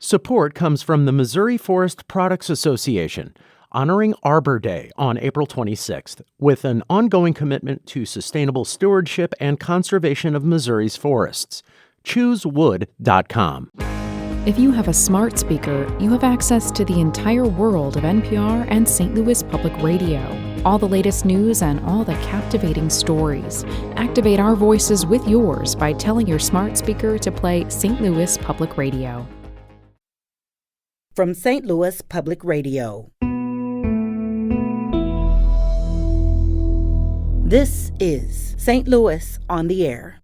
Support comes from the Missouri Forest Products Association, honoring Arbor Day on April 26th, with an ongoing commitment to sustainable stewardship and conservation of Missouri's forests. ChooseWood.com. If you have a smart speaker, you have access to the entire world of NPR and St. Louis Public Radio. All the latest news and all the captivating stories. Activate our voices with yours by telling your smart speaker to play St. Louis Public Radio. From St. Louis Public Radio. This is St. Louis on the Air.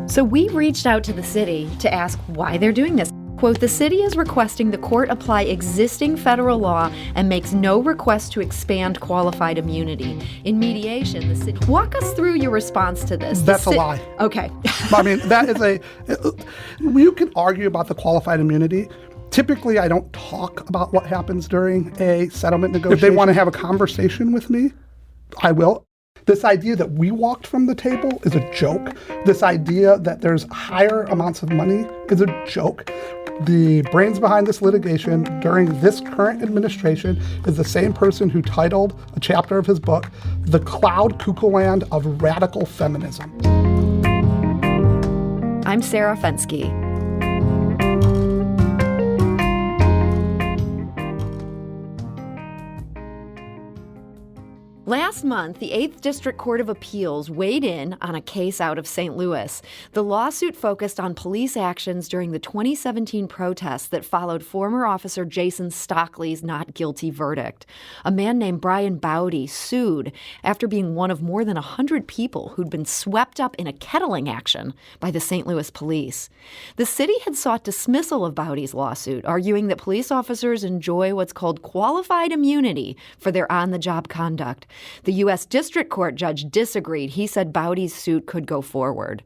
So we reached out to the city to ask why they're doing this. Quote, the city is requesting the court apply existing federal law and makes no request to expand qualified immunity. In mediation, the city... Walk us through your response to this. That's a lie. Okay. I mean, that is you can argue about the qualified immunity. Typically, I don't talk about what happens during a settlement negotiation. If they want to have a conversation with me, I will. This idea that we walked from the table is a joke. This idea that there's higher amounts of money is a joke. The brains behind this litigation during this current administration is the same person who titled a chapter of his book, The Cloud Cuckoo Land of Radical Feminism. I'm Sarah Fenske. Last month, the 8th District Court of Appeals weighed in on a case out of St. Louis. The lawsuit focused on police actions during the 2017 protests that followed former officer Jason Stockley's not guilty verdict. A man named Brian Bowdy sued after being one of more than 100 people who'd been swept up in a kettling action by the St. Louis police. The city had sought dismissal of Bowdy's lawsuit, arguing that police officers enjoy what's called qualified immunity for their on-the-job conduct. The U.S. District Court judge disagreed. He said Bowdy's suit could go forward.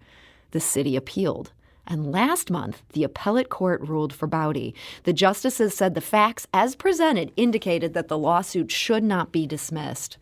The city appealed. And last month, the appellate court ruled for Bowdy. The justices said the facts as presented indicated that the lawsuit should not be dismissed.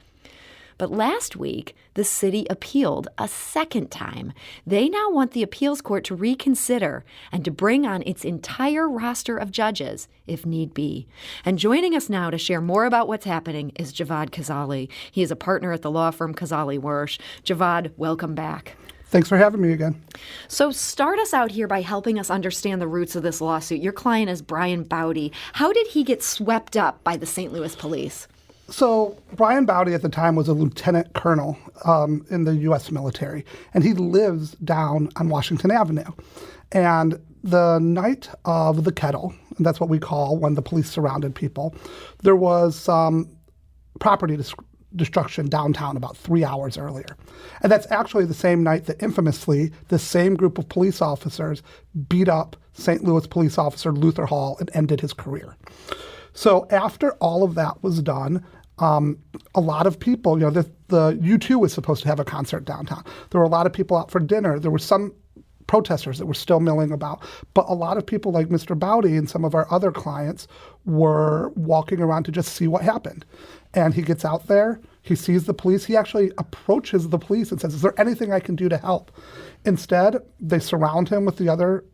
But last week, the city appealed a second time. They now want the appeals court to reconsider and to bring on its entire roster of judges, if need be. And joining us now to share more about what's happening is Javad Khazaeli. He is a partner at the law firm Khazaeli Wersch. Javad, welcome back. Thanks for having me again. So start us out here by helping us understand the roots of this lawsuit. Your client is Brian Bowdy. How did he get swept up by the St. Louis police? So Brian Bowdy at the time was a lieutenant colonel in the U.S. military, and he lives down on Washington Avenue. And the night of the kettle, and that's what we call when the police surrounded people, there was some property destruction downtown about 3 hours earlier. And that's actually the same night that infamously the same group of police officers beat up St. Louis police officer Luther Hall and ended his career. So after all of that was done, a lot of people, the U2 was supposed to have a concert downtown. There were a lot of people out for dinner. There were some protesters that were still milling about. But a lot of people like Mr. Bowdy and some of our other clients were walking around to just see what happened. And he gets out there, he sees the police, he actually approaches the police and says, is there anything I can do to help? Instead, they surround him with the other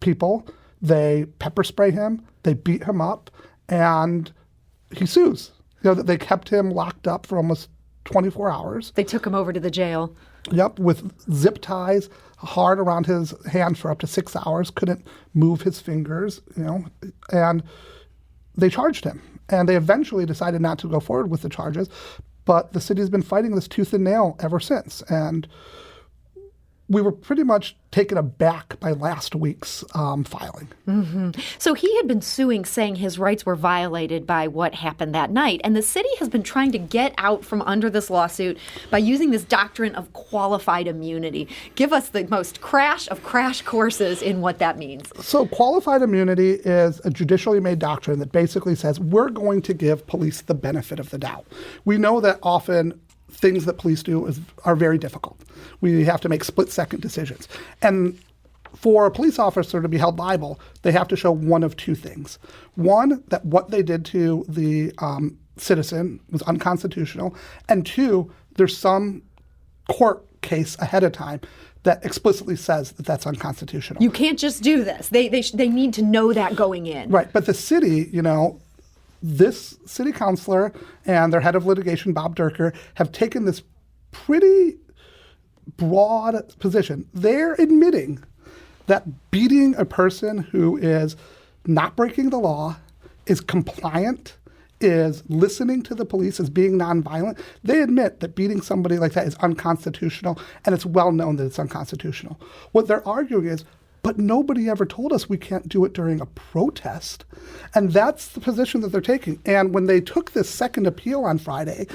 people, they pepper spray him, they beat him up, and he sues. They kept him locked up for almost 24 hours. They took him over to the jail. Yep, with zip ties hard around his hand for up to 6 hours, couldn't move his fingers, and they charged him. And they eventually decided not to go forward with the charges, but the city's been fighting this tooth and nail ever since. And we were pretty much taken aback by last week's filing. Mm-hmm. So he had been suing, saying his rights were violated by what happened that night. And the city has been trying to get out from under this lawsuit by using this doctrine of qualified immunity. Give us the most crash of crash courses in what that means. So qualified immunity is a judicially made doctrine that basically says we're going to give police the benefit of the doubt. We know that often things that police do are very difficult. We have to make split-second decisions. And for a police officer to be held liable, they have to show one of two things. One, that what they did to the citizen was unconstitutional. And two, there's some court case ahead of time that explicitly says that that's unconstitutional. You can't just do this. They need to know that going in. Right. But the city, this city councilor and their head of litigation, Bob Durker, have taken this pretty broad position. They're admitting that beating a person who is not breaking the law, is compliant, is listening to the police, is being nonviolent, they admit that beating somebody like that is unconstitutional, and it's well known that it's unconstitutional. What they're arguing is, but nobody ever told us we can't do it during a protest. And that's the position that they're taking. And when they took this second appeal on Friday,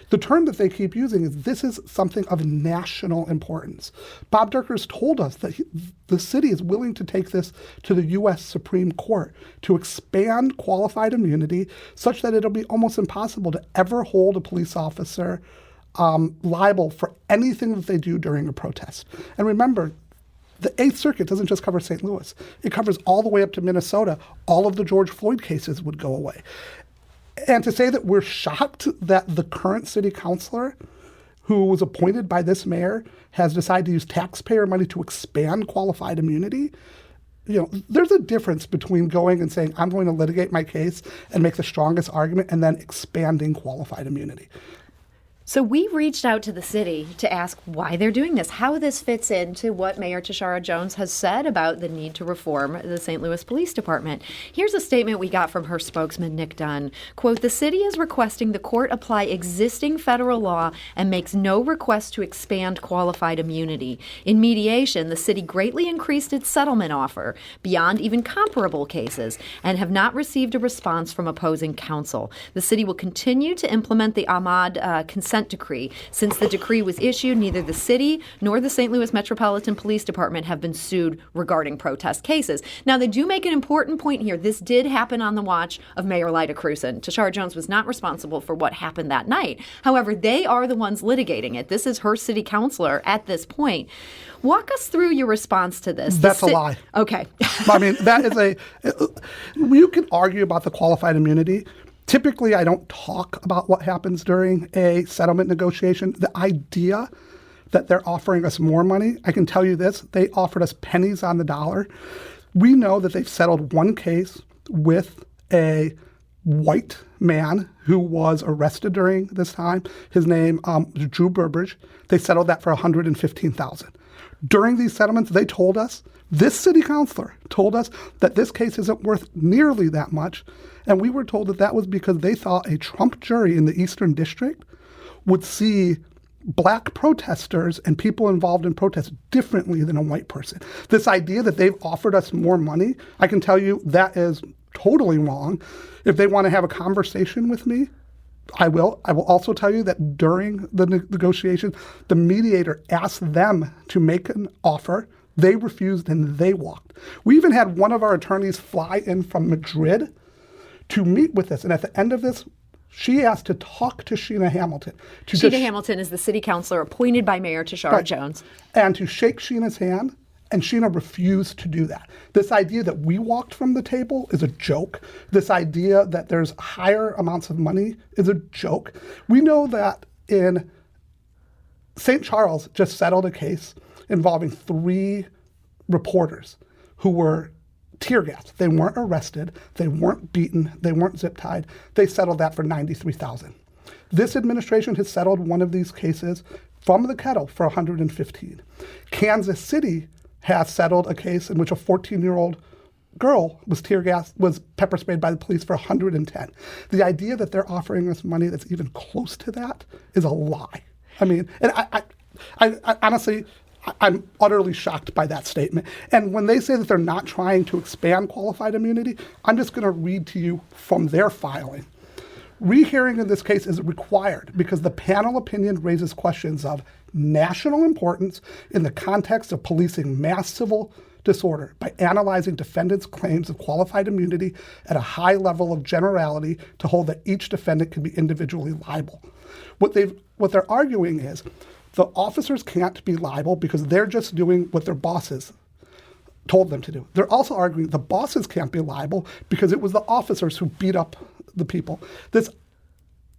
the term that they keep using is this is something of national importance. Bob Durker's told us that the city is willing to take this to the U.S. Supreme Court to expand qualified immunity such that it'll be almost impossible to ever hold a police officer liable for anything that they do during a protest. And remember, the Eighth Circuit doesn't just cover St. Louis. It covers all the way up to Minnesota. All of the George Floyd cases would go away. And to say that we're shocked that the current city councilor, who was appointed by this mayor, has decided to use taxpayer money to expand qualified immunity, there's a difference between going and saying, I'm going to litigate my case and make the strongest argument, and then expanding qualified immunity. So we reached out to the city to ask why they're doing this, how this fits into what Mayor Tishaura Jones has said about the need to reform the St. Louis Police Department. Here's a statement we got from her spokesman, Nick Dunn. Quote, the city is requesting the court apply existing federal law and makes no request to expand qualified immunity. In mediation, the city greatly increased its settlement offer beyond even comparable cases and have not received a response from opposing counsel. The city will continue to implement the Ahmad consent decree. Since the decree was issued, neither the city nor the St. Louis Metropolitan Police Department have been sued regarding protest cases. Now, they do make an important point here. This did happen on the watch of Mayor Lyda Crewson. Tishaura Jones was not responsible for what happened that night. However, they are the ones litigating it. This is her city councilor at this point. Walk us through your response to this. That's a lie. Okay. I mean, that is you can argue about the qualified immunity. Typically, I don't talk about what happens during a settlement negotiation. The idea that they're offering us more money, I can tell you this, they offered us pennies on the dollar. We know that they've settled one case with a white man who was arrested during this time. His name was Drew Burbridge. They settled that for $115,000. During these settlements, they told us, this city councilor told us that this case isn't worth nearly that much. And we were told that that was because they thought a Trump jury in the Eastern District would see black protesters and people involved in protests differently than a white person. This idea that they've offered us more money, I can tell you that is totally wrong. If they want to have a conversation with me, I will. I will also tell you that during the negotiation, the mediator asked them to make an offer. They refused and they walked. We even had one of our attorneys fly in from Madrid to meet with us. And at the end of this, she asked to talk to Sheena Hamilton. Sheena Hamilton is the city councilor appointed by Mayor Tishaura Jones. And to shake Sheena's hand, and Sheena refused to do that. This idea that we walked from the table is a joke. This idea that there's higher amounts of money is a joke. We know that in St. Charles just settled a case involving 3 reporters who were tear gassed. They weren't arrested. They weren't beaten. They weren't zip-tied. They settled that for $93,000. This administration has settled one of these cases from the kettle for $115,000. Kansas City has settled a case in which a 14-year-old girl was tear gassed, was pepper sprayed by the police for $110,000. The idea that they're offering us money that's even close to that is a lie. I mean, and I honestly, I'm utterly shocked by that statement. And when they say that they're not trying to expand qualified immunity, I'm just going to read to you from their filing. Rehearing in this case is required because the panel opinion raises questions of national importance in the context of policing mass civil disorder by analyzing defendants' claims of qualified immunity at a high level of generality to hold that each defendant can be individually liable. What they're arguing is the officers can't be liable because they're just doing what their bosses told them to do. They're also arguing the bosses can't be liable because it was the officers who beat up the people. This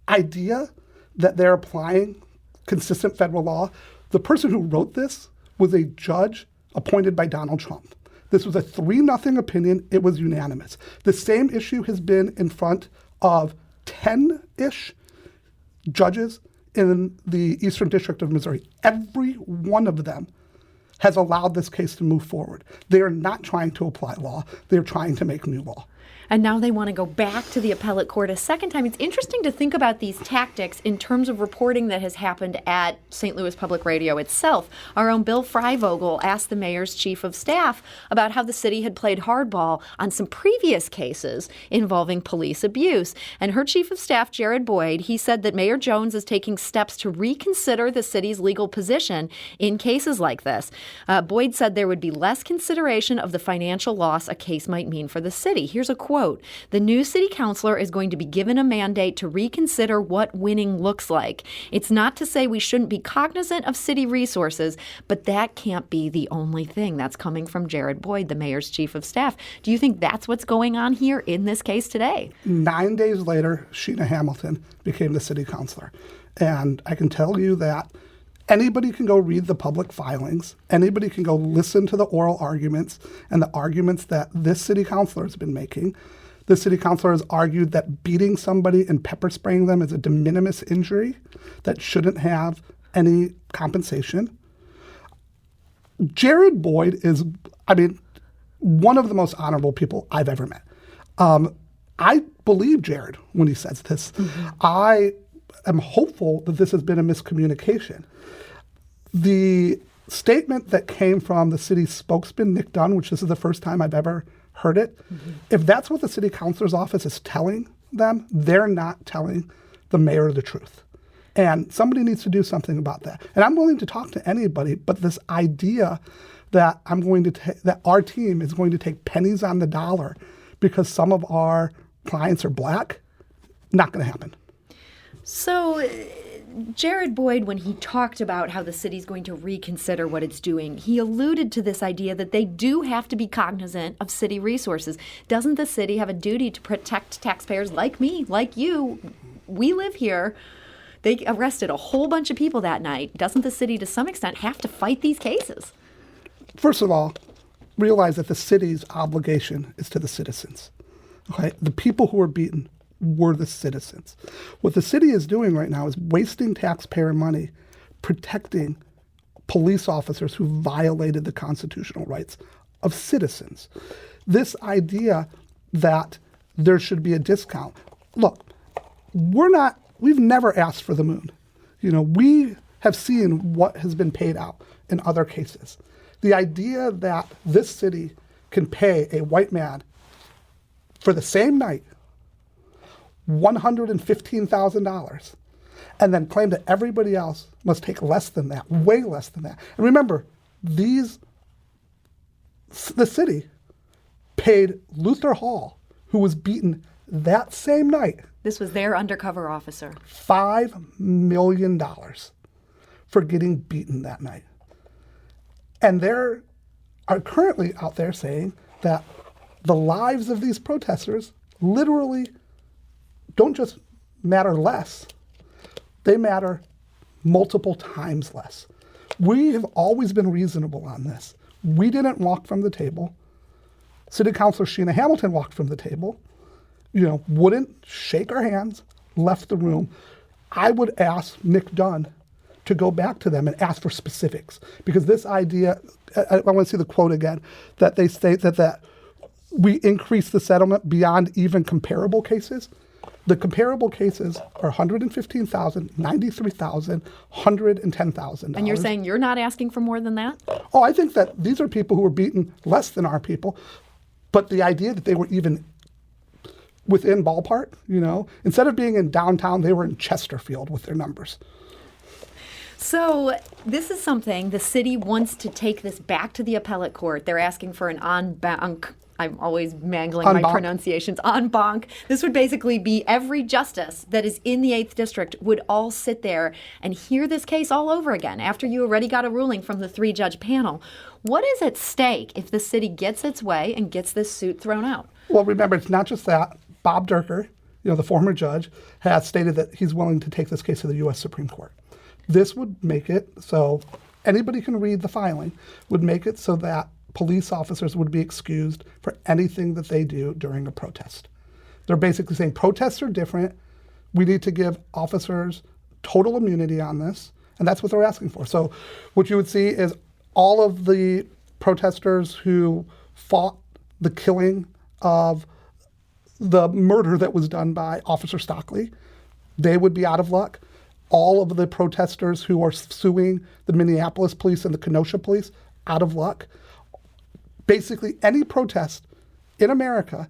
idea that they're applying consistent federal law, The person who wrote this was a judge appointed by Donald Trump. This was a 3-0 opinion. It was unanimous. The same issue has been in front of 10-ish judges in the Eastern District of Missouri. Every one of them has allowed this case to move forward. They are not trying to apply law. They're trying to make new law. And now they want to go back to the appellate court a second time. It's interesting to think about these tactics in terms of reporting that has happened at St. Louis Public Radio itself. Our own Bill Freivogel asked the mayor's chief of staff about how the city had played hardball on some previous cases involving police abuse. And her chief of staff, Jared Boyd, he said that Mayor Jones is taking steps to reconsider the city's legal position in cases like this. Boyd said there would be less consideration of the financial loss a case might mean for the city. Here's a quote. The new city councilor is going to be given a mandate to reconsider what winning looks like. It's not to say we shouldn't be cognizant of city resources, but that can't be the only thing. That's coming from Jared Boyd, the mayor's chief of staff. Do you think that's what's going on here in this case today? 9 days later, Sheena Hamilton became the city councilor. And I can tell you that anybody can go read the public filings. Anybody can go listen to the oral arguments and the arguments that this city councilor has been making. The city councilor has argued that beating somebody and pepper spraying them is a de minimis injury that shouldn't have any compensation. Jared Boyd is, one of the most honorable people I've ever met. I believe Jared when he says this. Mm-hmm. I am hopeful that this has been a miscommunication. The statement that came from the city's spokesman, Nick Dunn, which this is the first time I've ever heard it, if that's what the city councilor's office is telling them, they're not telling the mayor the truth. And somebody needs to do something about that. And I'm willing to talk to anybody, but this idea that that our team is going to take pennies on the dollar because some of our clients are black, not going to happen. So Jared Boyd, when he talked about how the city's going to reconsider what it's doing, he alluded to this idea that they do have to be cognizant of city resources. Doesn't the city have a duty to protect taxpayers like me, like you? We live here. They arrested a whole bunch of people that night. Doesn't the city, to some extent, have to fight these cases? First of all, realize that the city's obligation is to the citizens. Okay? The people who were beaten were the citizens. What the city is doing right now is wasting taxpayer money protecting police officers who violated the constitutional rights of citizens. This idea that there should be a discount. Look, we've never asked for the moon. We have seen what has been paid out in other cases. The idea that this city can pay a white man for the same night $115,000 and then claim that everybody else must take less than that, way less than that. And remember, the city paid Luther Hall, who was beaten that same night. This was their undercover officer. $5 million for getting beaten that night. And there are currently out there saying that the lives of these protesters literally don't just matter less, they matter multiple times less. We have always been reasonable on this. We didn't walk from the table. City Councilor Sheena Hamilton walked from the table, wouldn't shake our hands, left the room. I would ask Nick Dunn to go back to them and ask for specifics, because this idea, I want to see the quote again, that they state that we increase the settlement beyond even comparable cases. The comparable cases are $115,000, $93,000, $110,000. And you're saying you're not asking for more than that? Oh, I think that these are people who were beaten less than our people. But the idea that they were even within ballpark, instead of being in downtown, they were in Chesterfield with their numbers. So this is something the city wants to take this back to the appellate court. They're asking for an en banc. I'm always mangling my pronunciations. En banc. This would basically be every justice that is in the 8th District would all sit there and hear this case all over again after you already got a ruling from the 3-judge panel. What is at stake if the city gets its way and gets this suit thrown out? Well, remember, it's not just that. Bob Durker, the former judge, has stated that he's willing to take this case to the U.S. Supreme Court. This would make it so anybody can read the filing, would make it so that police officers would be excused for anything that they do during a protest. They're basically saying protests are different. We need to give officers total immunity on this, and that's what they're asking for. So what you would see is all of the protesters who fought the killing of the murder that was done by Officer Stockley, they would be out of luck. All of the protesters who are suing the Minneapolis police and the Kenosha police, out of luck. Basically, any protest in America,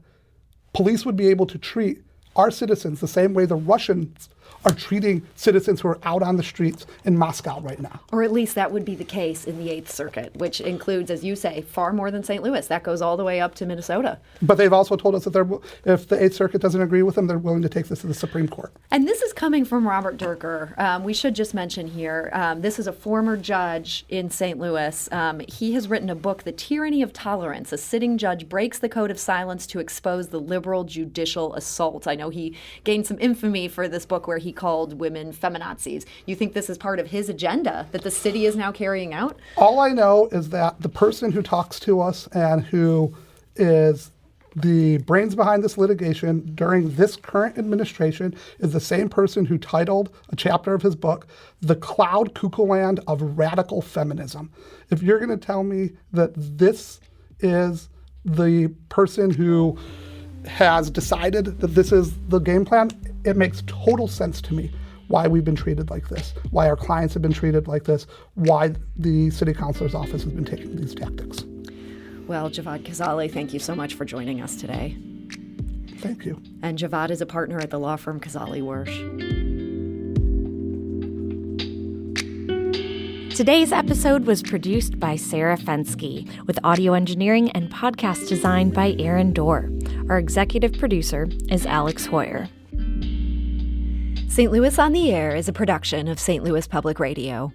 police would be able to treat our citizens the same way the Russians are treating citizens who are out on the streets in Moscow right now. Or at least that would be the case in the 8th Circuit, which includes, as you say, far more than St. Louis. That goes all the way up to Minnesota. But they've also told us that if the 8th Circuit doesn't agree with them, they're willing to take this to the Supreme Court. And this is coming from Robert Durker. We should just mention here, this is a former judge in St. Louis. He has written a book, The Tyranny of Tolerance. A sitting judge breaks the code of silence to expose the liberal judicial assault. I know he gained some infamy for this book where he called women feminazis. You think this is part of his agenda that the city is now carrying out? All I know is that the person who talks to us and who is the brains behind this litigation during this current administration is the same person who titled a chapter of his book, The Cloud Cuckoo Land of Radical Feminism. If you're going to tell me that this is the person who has decided that this is the game plan, it makes total sense to me why we've been treated like this, why our clients have been treated like this, why the city councilor's office has been taking these tactics. Well, Javad Khazaeli, thank you so much for joining us today. Thank you. And Javad is a partner at the law firm Khazaeli Wersch. Today's episode was produced by Sarah Fensky, with audio engineering and podcast design by Aaron Dorr. Our executive producer is Alex Hoyer. St. Louis on the Air is a production of St. Louis Public Radio.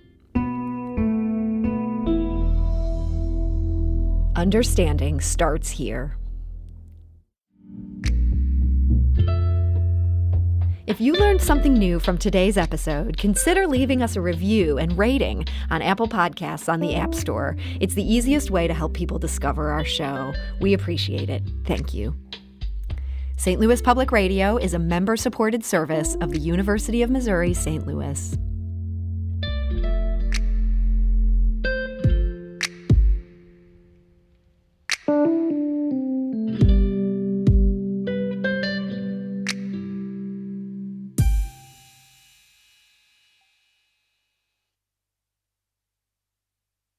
Understanding starts here. If you learned something new from today's episode, consider leaving us a review and rating on Apple Podcasts on the App Store. It's the easiest way to help people discover our show. We appreciate it. Thank you. St. Louis Public Radio is a member-supported service of the University of Missouri, St. Louis.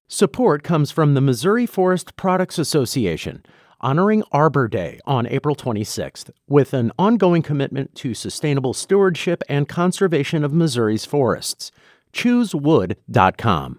Support comes from the Missouri Forest Products Association, honoring Arbor Day on April 26th, with an ongoing commitment to sustainable stewardship and conservation of Missouri's forests. ChooseWood.com.